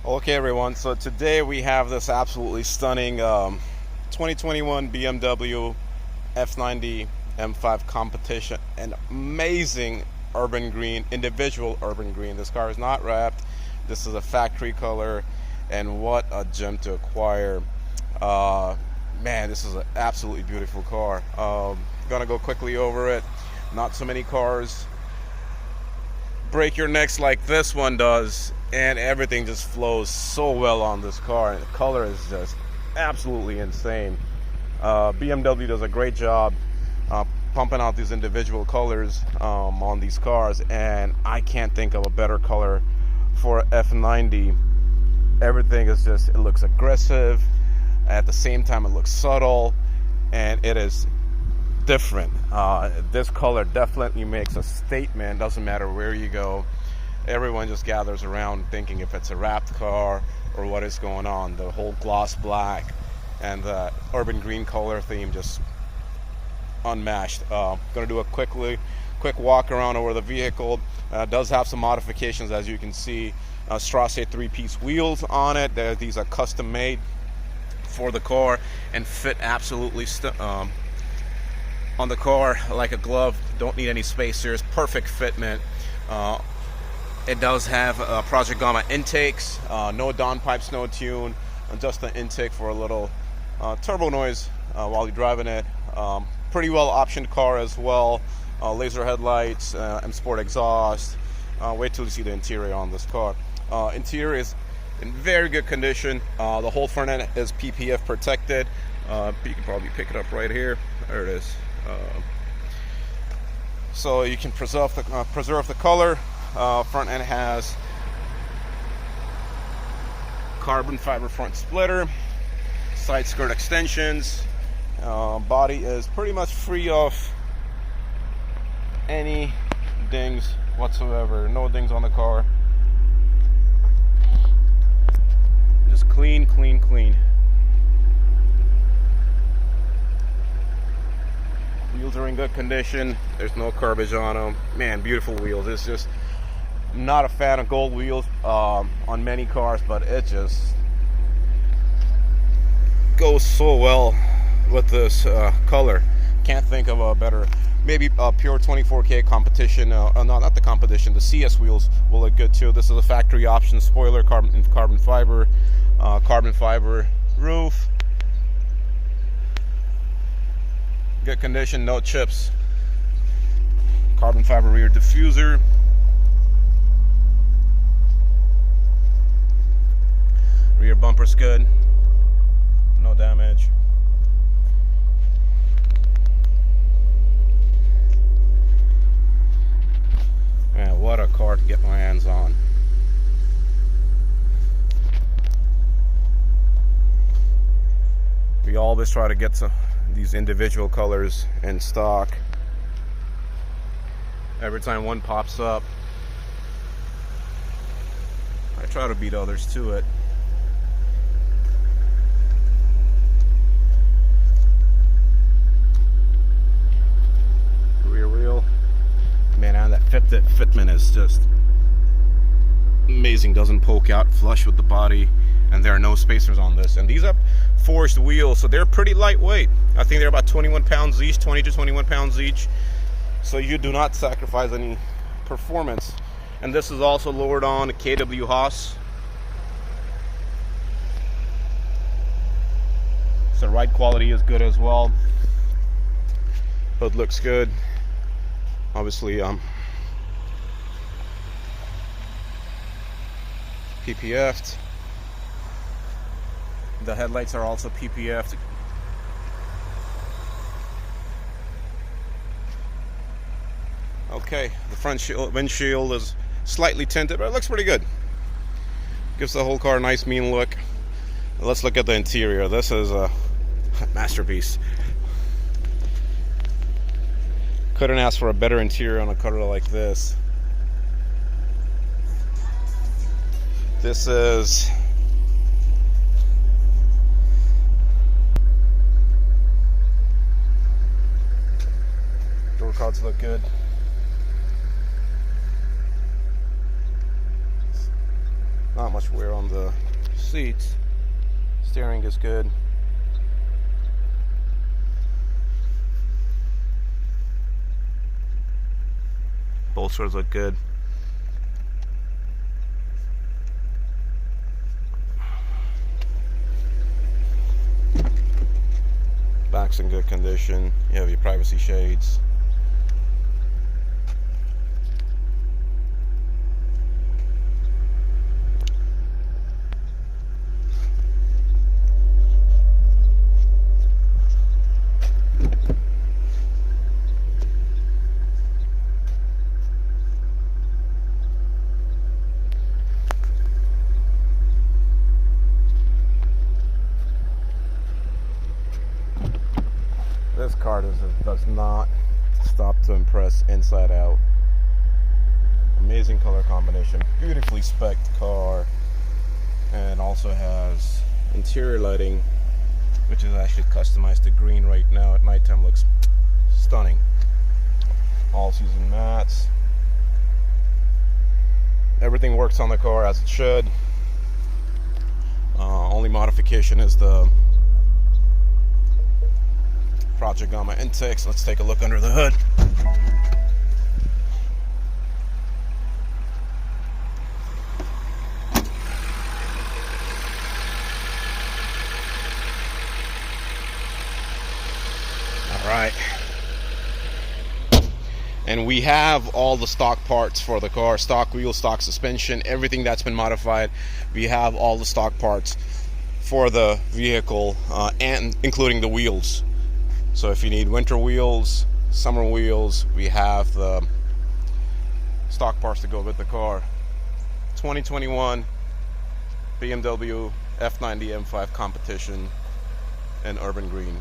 Okay, everyone. So today we have this absolutely stunning 2021 BMW F90 M5 Competition, an amazing urban green, individual urban green. This car is not wrapped. This is a factory color, and what a gem to acquire. Man, this is an absolutely beautiful car. Gonna go quickly over it. Not so many cars break your necks like this one does, and everything just flows so well on this car, and the color is just absolutely insane. BMW does a great job pumping out these individual colors on these cars, and I can't think of a better color for F90. Everything is just, it looks aggressive, at the same time it looks subtle, and it is different. This color definitely makes a statement. Doesn't matter where you go, everyone just gathers around thinking if it's a wrapped car or what is going on. The whole gloss black and the urban green color theme just unmatched. Gonna do a quick walk around over the vehicle. Does have some modifications, as you can see. Strase 3-piece wheels on it. These are custom made for the car and fit absolutely on the car like a glove. Don't need any spacers. Perfect fitment. It does have Project Gamma intakes. No downpipes, no tune. Just an intake for a little turbo noise while you're driving it. Pretty well optioned car as well. Laser headlights, M Sport exhaust. Wait till you see the interior on this car. Interior is in very good condition. The whole front end is PPF protected. You can probably pick it up right here. There it is. So you can preserve the color. Front end has carbon fiber front splitter, side skirt extensions. Body is pretty much free of any dings whatsoever. No dings on the car. Just clean. Wheels are in good condition. There's no curbage on them. Man, beautiful wheels. It's just, I'm not a fan of gold wheels on many cars, but it just goes so well with this color. Can't think of a better. Maybe a pure 24K competition. No, not the competition. The CS wheels will look good too. This is a factory option spoiler, carbon fiber roof. Good condition, no chips. Carbon fiber rear diffuser. Rear bumper's good. No damage. Man, what a car to get my hands on. We always try to get these individual colors in stock. Every time one pops up, I try to beat others to it. Rear wheel, man, and that fitment is just amazing. Doesn't poke out, flush with the body, and there are no spacers on this. And these are forged wheels, so they're pretty lightweight. I think they're about 21 pounds each, 20 to 21 pounds each. So you do not sacrifice any performance. And this is also lowered on H.A.S. So ride quality is good as well. Hood looks good. Obviously, PPF'd. The headlights are also PPF'd. Okay, the front windshield is slightly tinted, but it looks pretty good. Gives the whole car a nice, mean look. Let's look at the interior. This is a masterpiece. Couldn't ask for a better interior on a car like this. This is door cards look good. Not much wear on the seats. Steering is good. Bolsters look good. Back's in good condition. You have your privacy shades. This car does not stop to impress inside out. Amazing color combination, beautifully spec'd car, and also has interior lighting, which is actually customized to green right now. At nighttime looks stunning. All season mats. Everything works on the car as it should. Only modification is the Project Gamma intakes. Let's take a look under the hood. All right. And we have all the stock parts for the car. Stock wheels, stock suspension, everything that's been modified. We have all the stock parts for the vehicle, and including the wheels. So if you need winter wheels, summer wheels, we have the stock parts to go with the car. 2021 BMW F90 M5 Competition in urban green.